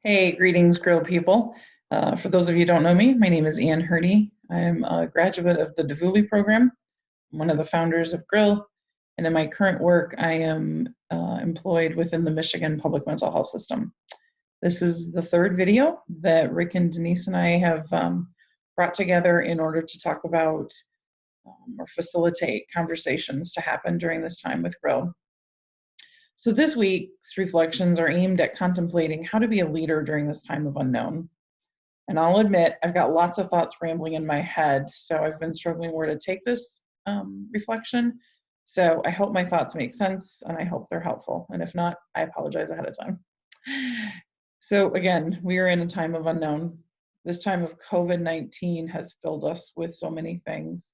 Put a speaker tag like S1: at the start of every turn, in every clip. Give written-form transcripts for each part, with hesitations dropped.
S1: Hey, greetings, GRIL people. For those of you who don't know me, my name is Ann Hurdy. I'm a graduate of the DeVuley program, one of the founders of GRIL, and in my current work, I am employed within the Michigan public mental health system. This is the third video that Rick and Denise and I have brought together in order to talk about or facilitate conversations to happen during this time with GRIL. So this week's reflections are aimed at contemplating how to be a leader during this time of unknown. And I'll admit, I've got lots of thoughts rambling in my head, so I've been struggling where to take this reflection. So I hope my thoughts make sense, and I hope they're helpful. And if not, I apologize ahead of time. So again, we are in a time of unknown. This time of COVID-19 has filled us with so many things.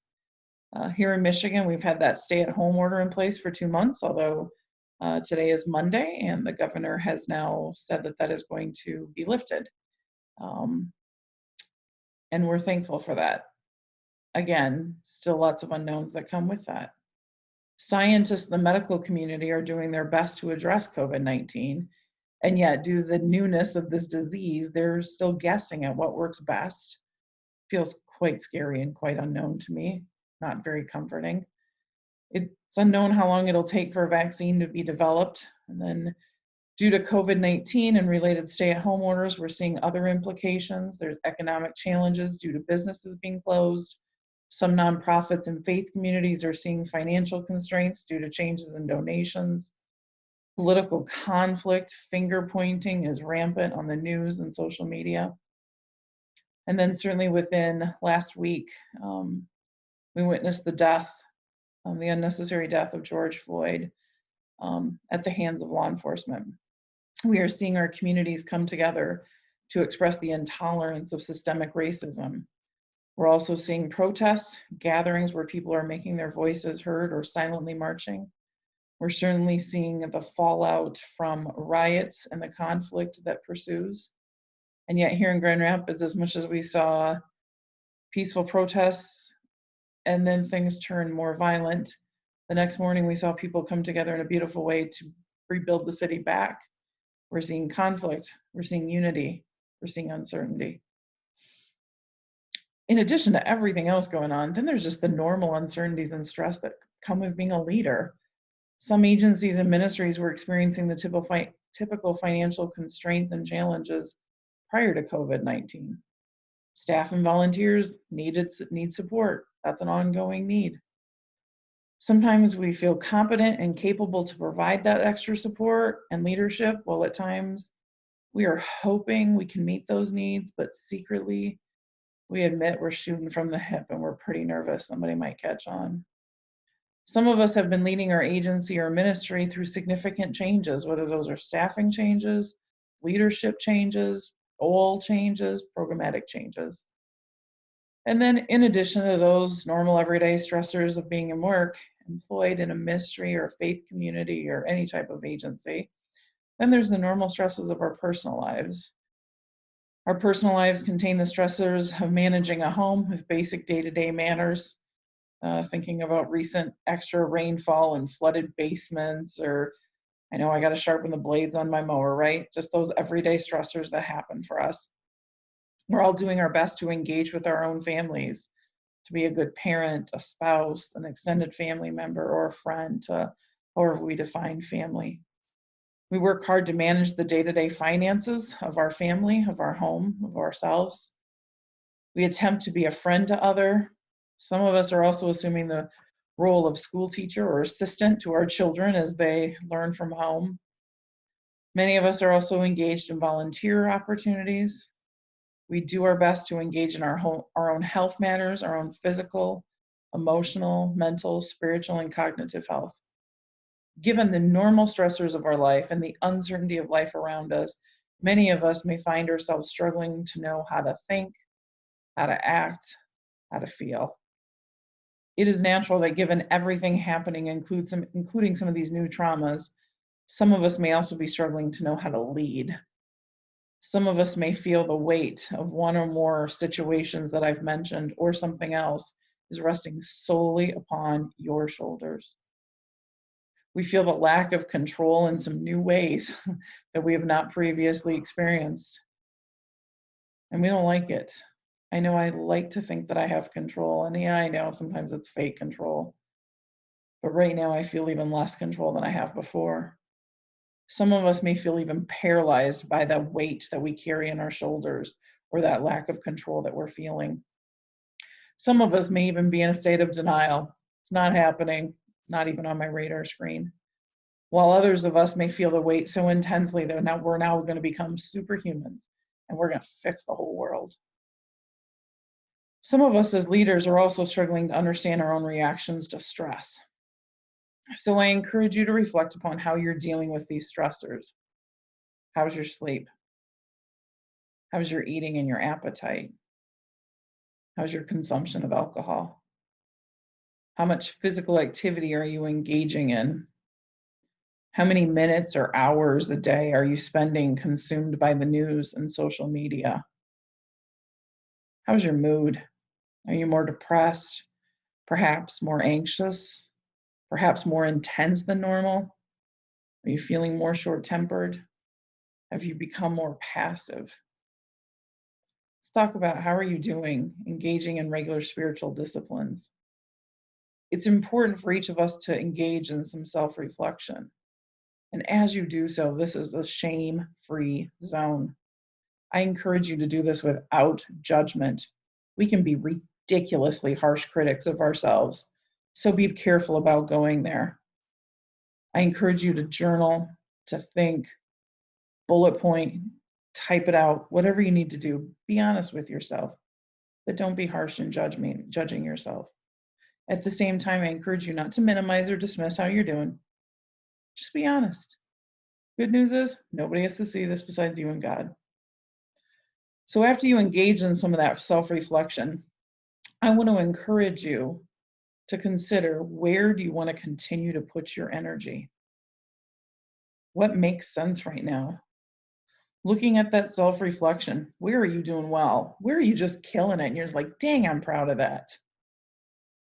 S1: Here in Michigan, we've had that stay-at-home order in place for 2 months, although today is Monday, and the governor has now said that that is going to be lifted. And we're thankful for that. Again, still lots of unknowns that come with that. Scientists in the medical community are doing their best to address COVID-19, and yet due to the newness of this disease, they're still guessing at what works best. Feels quite scary and quite unknown to me, not very comforting. It's unknown how long it'll take for a vaccine to be developed. And then due to COVID-19 and related stay-at-home orders, we're seeing other implications. There's economic challenges due to businesses being closed. Some nonprofits and faith communities are seeing financial constraints due to changes in donations. Political conflict, finger pointing is rampant on the news and social media. And then certainly within last week, we witnessed the death, the unnecessary death of George Floyd at the hands of law enforcement. We are seeing our communities come together to express the intolerance of systemic racism. We're also seeing protests, gatherings where people are making their voices heard or silently marching. We're certainly seeing the fallout from riots and the conflict that pursues. And yet here in Grand Rapids, as much as we saw peaceful protests and then things turned more violent, the next morning we saw people come together in a beautiful way to rebuild the city back. We're seeing conflict, we're seeing unity, we're seeing uncertainty. In addition to everything else going on, then there's just the normal uncertainties and stress that come with being a leader. Some agencies and ministries were experiencing the typical financial constraints and challenges prior to COVID-19. Staff and volunteers need support. That's an ongoing need. Sometimes we feel competent and capable to provide that extra support and leadership, while at times we are hoping we can meet those needs, but secretly we admit we're shooting from the hip and we're pretty nervous somebody might catch on. Some of us have been leading our agency or ministry through significant changes, whether those are staffing changes, leadership changes, role changes, programmatic changes. And then in addition to those normal everyday stressors of being in work, employed in a ministry or faith community or any type of agency, then there's the normal stresses of our personal lives. Our personal lives contain the stressors of managing a home with basic day-to-day manners, thinking about recent extra rainfall and flooded basements, or I know I got to sharpen the blades on my mower, right? Just those everyday stressors that happen for us. We're all doing our best to engage with our own families, to be a good parent, a spouse, an extended family member, or a friend, to however we define family. We work hard to manage the day-to-day finances of our family, of our home, of ourselves. We attempt to be a friend to others. Some of us are also assuming the role of school teacher or assistant to our children as they learn from home. Many of us are also engaged in volunteer opportunities. We do our best to engage in our own health matters, our own physical, emotional, mental, spiritual, and cognitive health. Given the normal stressors of our life and the uncertainty of life around us, many of us may find ourselves struggling to know how to think, how to act, how to feel. It is natural that given everything happening, including some of these new traumas, some of us may also be struggling to know how to lead. Some of us may feel the weight of one or more situations that I've mentioned, or something else is resting solely upon your shoulders. We feel the lack of control in some new ways that we have not previously experienced. And we don't like it. I know I like to think that I have control. And yeah, I know sometimes it's fake control. But right now I feel even less control than I have before. Some of us may feel even paralyzed by the weight that we carry in our shoulders or that lack of control that we're feeling. Some of us may even be in a state of denial. It's not happening, not even on my radar screen. While others of us may feel the weight so intensely that we're now going to become superhumans and we're going to fix the whole world. Some of us as leaders are also struggling to understand our own reactions to stress. So I encourage you to reflect upon how you're dealing with these stressors. How's your sleep? How's your eating and your appetite? How's your consumption of alcohol? How much physical activity are you engaging in? How many minutes or hours a day are you spending consumed by the news and social media? How's your mood? Are you more depressed? Perhaps more anxious? Perhaps more intense than normal? Are you feeling more short-tempered? Have you become more passive? Let's talk about how are you doing engaging in regular spiritual disciplines. It's important for each of us to engage in some self-reflection. And as you do so, this is a shame-free zone. I encourage you to do this without judgment. We can be ridiculously harsh critics of ourselves, so be careful about going there. I encourage you to journal, to think, bullet point, type it out, whatever you need to do. Be honest with yourself, but don't be harsh in judging yourself. At the same time, I encourage you not to minimize or dismiss how you're doing. Just be honest. Good news is nobody has to see this besides you and God. So after you engage in some of that self-reflection, I want to encourage you to consider, where do you want to continue to put your energy? What makes sense right now? Looking at that self-reflection, where are you doing well? Where are you just killing it? And you're just like, dang, I'm proud of that.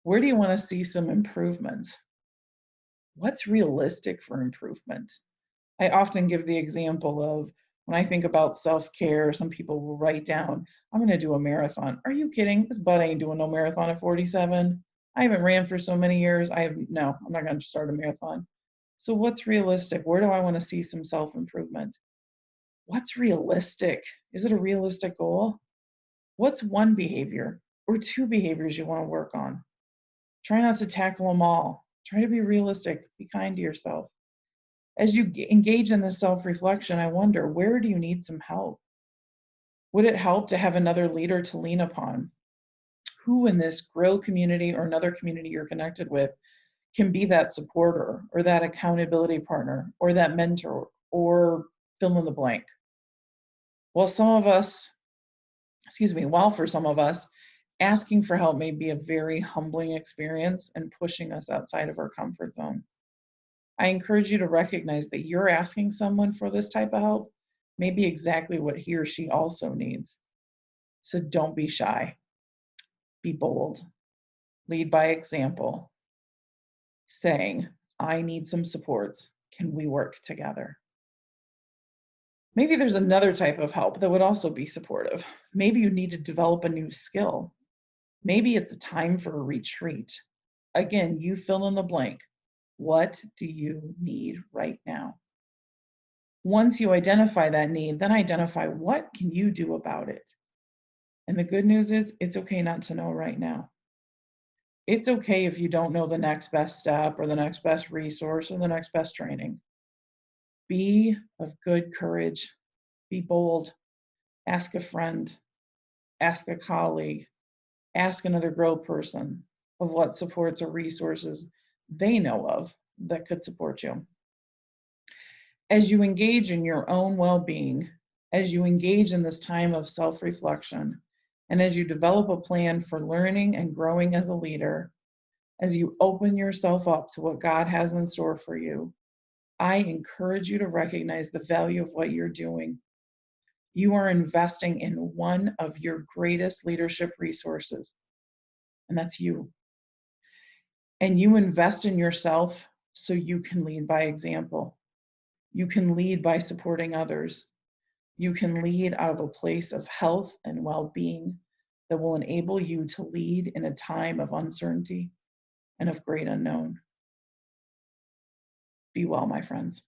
S1: Where do you want to see some improvements? What's realistic for improvement? I often give the example of, when I think about self-care, some people will write down, I'm going to do a marathon. Are you kidding? This butt ain't doing no marathon at 47. I haven't ran for so many years. No, I'm not going to start a marathon. So what's realistic? Where do I want to see some self-improvement? What's realistic? Is it a realistic goal? What's one behavior or two behaviors you want to work on? Try not to tackle them all. Try to be realistic. Be kind to yourself. As you engage in this self-reflection, I wonder, where do you need some help? Would it help to have another leader to lean upon? Who in this GRIL community or another community you're connected with can be that supporter or that accountability partner or that mentor or fill in the blank? While for some of us, asking for help may be a very humbling experience and pushing us outside of our comfort zone. I encourage you to recognize that you're asking someone for this type of help may be exactly what he or she also needs. So don't be shy. Be bold. Lead by example. Saying, I need some supports. Can we work together? Maybe there's another type of help that would also be supportive. Maybe you need to develop a new skill. Maybe it's a time for a retreat. Again, you fill in the blank. What do you need right now? Once you identify that need, then identify, what can you do about it? And the good news is, it's okay not to know right now. It's okay if you don't know the next best step or the next best resource or the next best training. Be of good courage. Be bold. Ask a friend. Ask a colleague. Ask another GRIL person of what supports or resources they know of that could support you. As you engage in your own well-being, as you engage in this time of self-reflection, and as you develop a plan for learning and growing as a leader, as you open yourself up to what God has in store for you, I encourage you to recognize the value of what you're doing. You are investing in one of your greatest leadership resources, and that's you. And you invest in yourself, so you can lead by example. You can lead by supporting others. You can lead out of a place of health and well-being that will enable you to lead in a time of uncertainty and of great unknown. Be well, my friends.